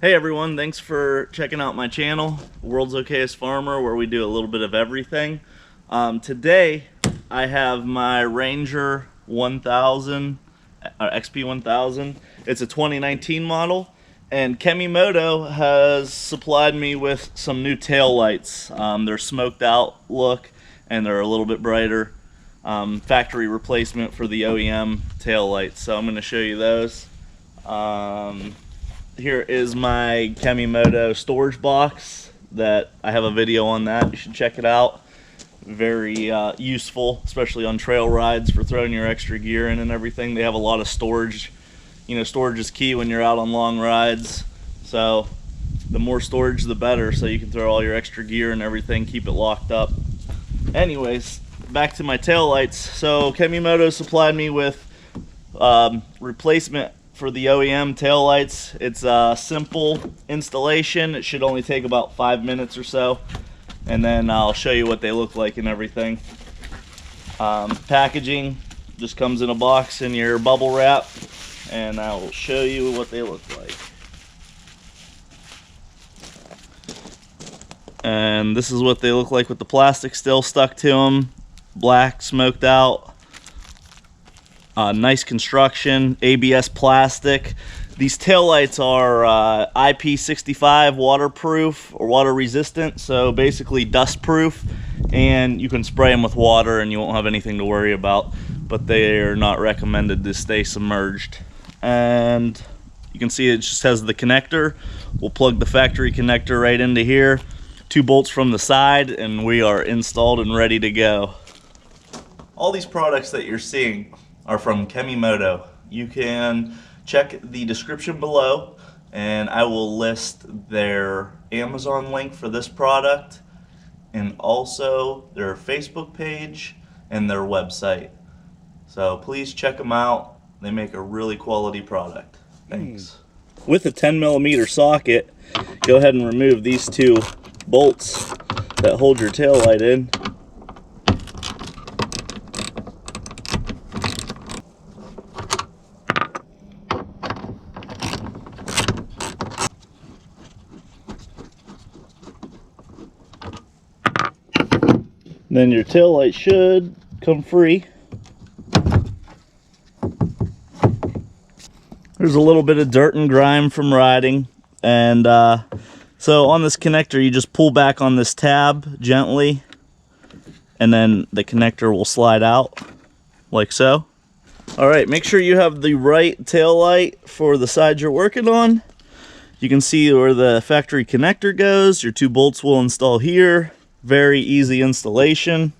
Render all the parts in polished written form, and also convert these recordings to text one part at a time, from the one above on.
Hey everyone, thanks for checking out my channel, World's Okayest Farmer, where we do a little bit of everything. Today I have my Ranger 1000, XP 1000. It's a 2019 model, and Kemimoto has supplied me with some new tail lights. They're smoked out look and they're a little bit brighter. Factory replacement for the OEM tail lights, so I'm going to show you those. Here is my Kemimoto storage box that I have a video on that. You should check it out. Very useful, especially on trail rides for throwing your extra gear in and everything. They have a lot of storage. You know, storage is key when you're out on long rides. So the more storage, the better. So you can throw all your extra gear and everything, keep it locked up. Anyways, back to my tail lights. So Kemimoto supplied me with replacement for the OEM tail lights. It's a simple installation. It should only take about 5 minutes or so, and then I'll show you what they look like and everything. Packaging just comes in a box in your bubble wrap, and I will show you what they look like. And this is what they look like with the plastic still stuck to them. Black, smoked out. Nice construction, ABS plastic. These taillights are IP65 waterproof or water resistant, so basically dust proof, and you can spray them with water and you won't have anything to worry about, but they are not recommended to stay submerged. And you can see it just has the connector. We'll plug the factory connector right into here, 2 bolts from the side, and we are installed and ready to go. All these products that you're seeing are from Kemimoto. You can check the description below, and I will list their Amazon link for this product, and also their Facebook page and their website. So please check them out. They make a really quality product. Thanks. With a 10mm socket, go ahead and remove these 2 bolts that hold your tail light in. Then your tail light should come free. There's a little bit of dirt and grime from riding, and so on this connector you just pull back on this tab gently, and then the connector will slide out like so. Alright, make sure you have the right tail light for the side you're working on. You can see where the factory connector goes. Your 2 bolts will install here. Very easy installation.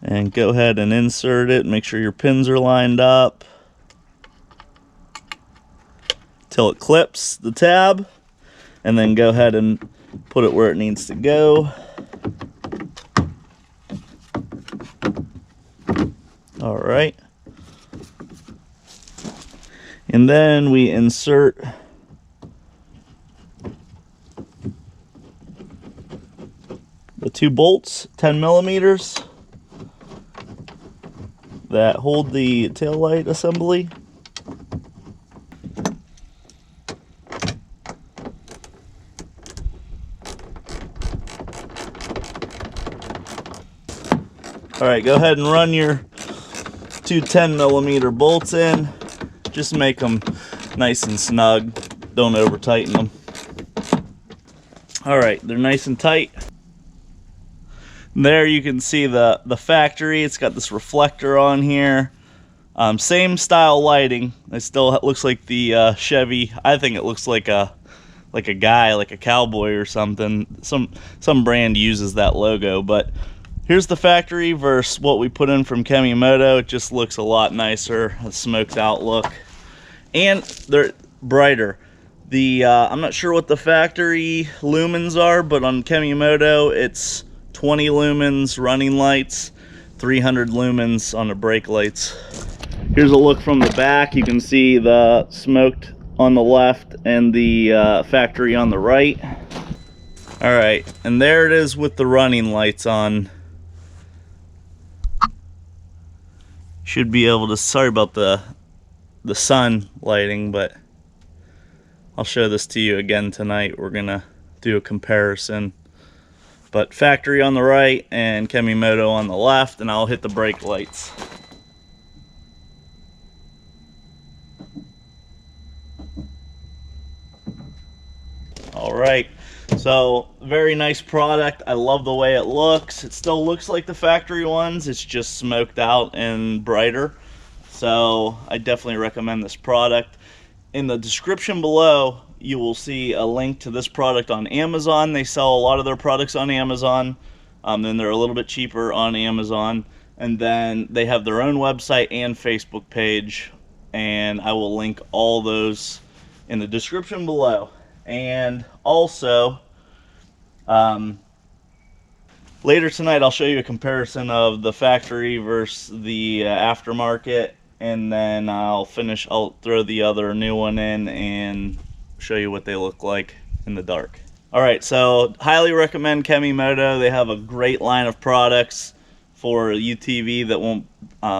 And go ahead and insert it. Make sure your pins are lined up till it clips the tab, and then go ahead and put it where it needs to go. All right. And then we insert the 2 bolts, 10mm, that hold the taillight assembly. Alright, go ahead and run your 2 10mm bolts in. Just make them nice and snug. Don't over tighten them. Alright, they're nice and tight. There you can see the factory. It's got this reflector on here. Same style lighting. It still looks like the Chevy. I think it looks like a guy, like a cowboy or something. Some brand uses that logo, but here's the factory versus what we put in from Kemimoto. It just looks a lot nicer, a smoked out look, and they're brighter. I'm not sure what the factory lumens are, but on Kemimoto it's 20 lumens running lights, 300 lumens on the brake lights. Here's a look from the back. You can see the smoked on the left and the factory on the right. All right, and there it is with the running lights on. Should be able to, sorry about the the sun lighting, but I'll show this to you again tonight. We're gonna do a comparison. But factory on the right and Kemimoto on the left, and I'll hit the brake lights. All right, so very nice product. I love the way it looks. It still looks like the factory ones, it's just smoked out and brighter. So I definitely recommend this product. In the description below, you will see a link to this product on Amazon. They sell a lot of their products on Amazon. Then they're a little bit cheaper on Amazon. And then they have their own website and Facebook page. And I will link all those in the description below. And also, later tonight I'll show you a comparison of the factory versus the aftermarket. And then I'll throw the other new one in and show you what they look like in the dark. Alright, so highly recommend Kemimoto. They have a great line of products for UTV that won't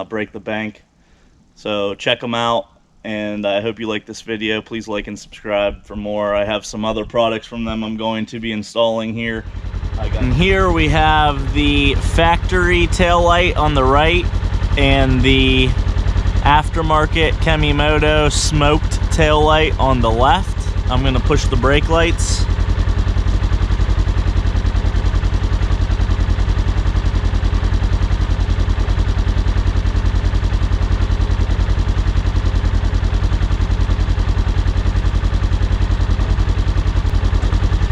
break the bank. So check them out, and I hope you like this video. Please like and subscribe for more. I have some other products from them I'm going to be installing here. And here we have the factory tail light on the right and the aftermarket Kemimoto smoked tail light on the left. I'm going to push the brake lights.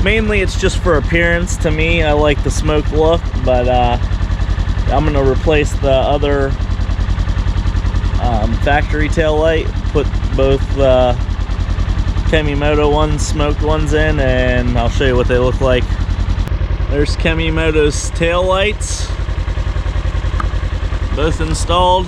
Mainly it's just for appearance. To me, I like the smoked look, but I'm going to replace the other factory tail light, put both the Kemimoto ones, smoked ones in, and I'll show you what they look like. There's Kemimoto's tail lights, both installed.